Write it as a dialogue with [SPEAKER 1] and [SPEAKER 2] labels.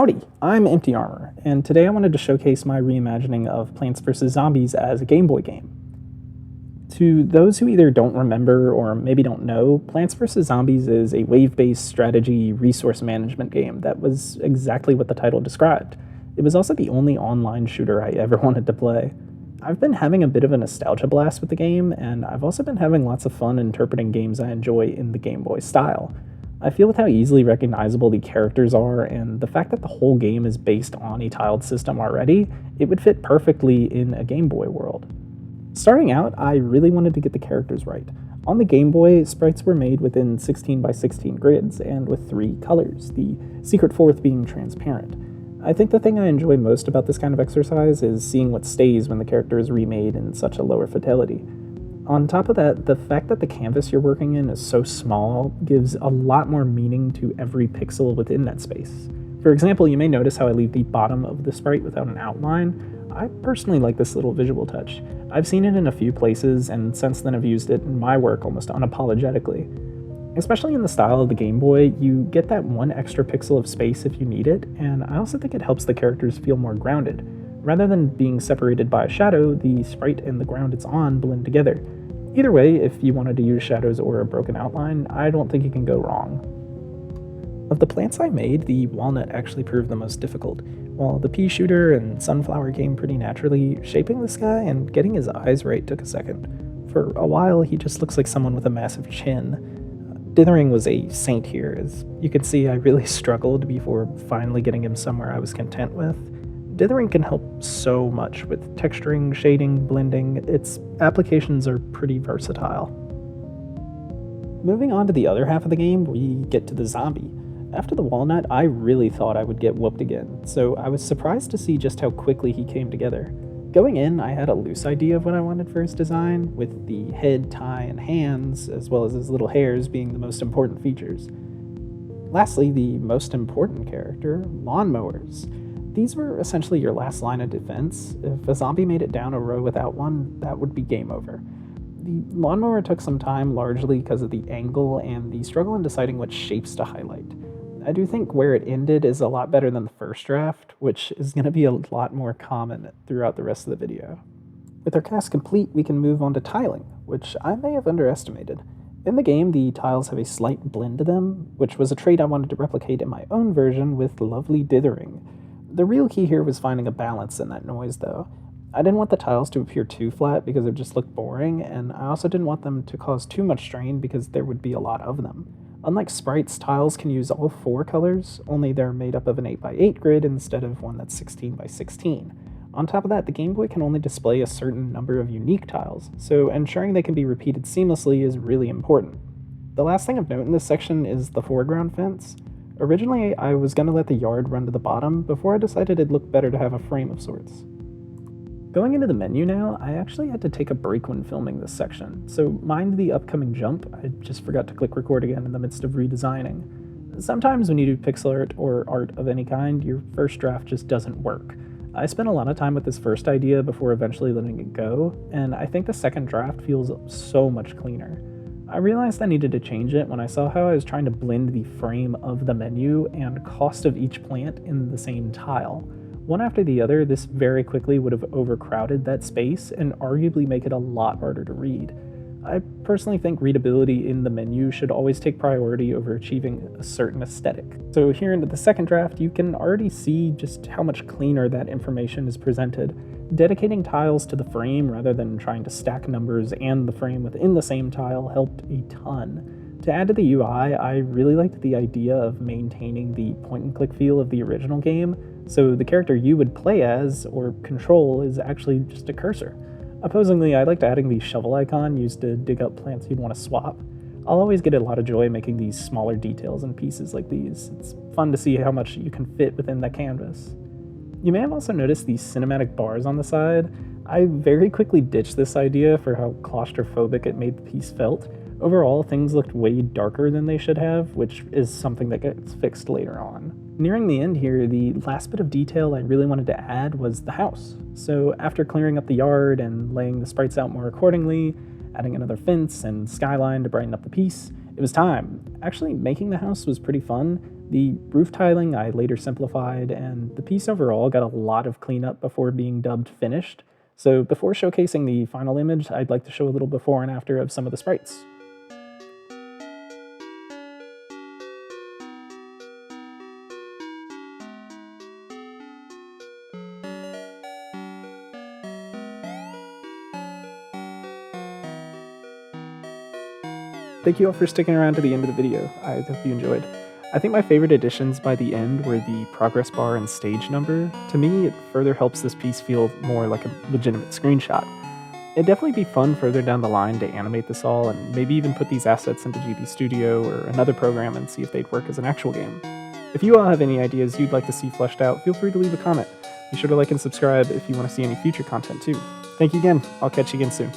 [SPEAKER 1] Howdy, I'm EmptyArmor, and today I wanted to showcase my reimagining of Plants vs. Zombies as a Game Boy game. To those who either don't remember or maybe don't know, Plants vs. Zombies is a wave-based strategy resource management game that was exactly what the title described. It was also the only online shooter I ever wanted to play. I've been having a bit of a nostalgia blast with the game, and I've also been having lots of fun interpreting games I enjoy in the Game Boy style. I feel with how easily recognizable the characters are, and the fact that the whole game is based on a tiled system already, it would fit perfectly in a Game Boy world. Starting out, I really wanted to get the characters right. On the Game Boy, sprites were made within 16 by 16 grids, and with 3 colors, the secret fourth being transparent. I think the thing I enjoy most about this kind of exercise is seeing what stays when the character is remade in such a lower fidelity. On top of that, the fact that the canvas you're working in is so small gives a lot more meaning to every pixel within that space. For example, you may notice how I leave the bottom of the sprite without an outline. I personally like this little visual touch. I've seen it in a few places, and since then I've used it in my work almost unapologetically. Especially in the style of the Game Boy, you get that one extra pixel of space if you need it, and I also think it helps the characters feel more grounded. Rather than being separated by a shadow, the sprite and the ground it's on blend together. Either way, if you wanted to use shadows or a broken outline, I don't think you can go wrong. Of the plants I made, the walnut actually proved the most difficult. While the pea shooter and sunflower came pretty naturally, shaping this guy and getting his eyes right took a second. For a while, he just looks like someone with a massive chin. Dithering was a saint here. As you can see, I really struggled before finally getting him somewhere I was content with. Dithering can help so much with texturing, shading, blending. Its applications are pretty versatile. Moving on to the other half of the game, we get to the zombie. After the walnut, I really thought I would get whooped again, so I was surprised to see just how quickly he came together. Going in, I had a loose idea of what I wanted for his design, with the head, tie, and hands, as well as his little hairs being the most important features. Lastly, the most important character, lawnmowers. These were essentially your last line of defense. If a zombie made it down a row without one, that would be game over. The lawnmower took some time, largely because of the angle and the struggle in deciding what shapes to highlight. I do think where it ended is a lot better than the first draft, which is going to be a lot more common throughout the rest of the video. With our cast complete, we can move on to tiling, which I may have underestimated. In the game, the tiles have a slight blend to them, which was a trait I wanted to replicate in my own version with lovely dithering. The real key here was finding a balance in that noise, though. I didn't want the tiles to appear too flat because it would just look boring, and I also didn't want them to cause too much strain because there would be a lot of them. Unlike sprites, tiles can use all 4 colors, only they're made up of an 8x8 grid instead of one that's 16x16. On top of that, the Game Boy can only display a certain number of unique tiles, so ensuring they can be repeated seamlessly is really important. The last thing of note in this section is the foreground fence. Originally, I was going to let the yard run to the bottom before I decided it'd look better to have a frame of sorts. Going into the menu now, I actually had to take a break when filming this section, so mind the upcoming jump. I just forgot to click record again in the midst of redesigning. Sometimes when you do pixel art or art of any kind, your first draft just doesn't work. I spent a lot of time with this first idea before eventually letting it go, and I think the second draft feels so much cleaner. I realized I needed to change it when I saw how I was trying to blend the frame of the menu and cost of each plant in the same tile. One after the other, this very quickly would have overcrowded that space and arguably make it a lot harder to read. I personally think readability in the menu should always take priority over achieving a certain aesthetic. So here into the second draft, you can already see just how much cleaner that information is presented. Dedicating tiles to the frame rather than trying to stack numbers and the frame within the same tile helped a ton. To add to the UI, I really liked the idea of maintaining the point-and-click feel of the original game, so the character you would play as or control is actually just a cursor. Opposingly, I liked adding the shovel icon used to dig up plants you'd want to swap. I'll always get a lot of joy making these smaller details and pieces like these. It's fun to see how much you can fit within that canvas. You may have also noticed these cinematic bars on the side. I very quickly ditched this idea for how claustrophobic it made the piece felt. Overall, things looked way darker than they should have, which is something that gets fixed later on. Nearing the end here, the last bit of detail I really wanted to add was the house. So after clearing up the yard and laying the sprites out more accordingly, adding another fence and skyline to brighten up the piece, it was time. Actually, making the house was pretty fun, The roof tiling I later simplified, and the piece overall got a lot of cleanup before being dubbed finished. So before showcasing the final image, I'd like to show a little before and after of some of the sprites. Thank you all for sticking around to the end of the video. I hope you enjoyed. I think my favorite additions by the end were the progress bar and stage number. To me, it further helps this piece feel more like a legitimate screenshot. It'd definitely be fun further down the line to animate this all and maybe even put these assets into GB Studio or another program and see if they'd work as an actual game. If you all have any ideas you'd like to see fleshed out, feel free to leave a comment. Be sure to like and subscribe if you want to see any future content too. Thank you again. I'll catch you again soon.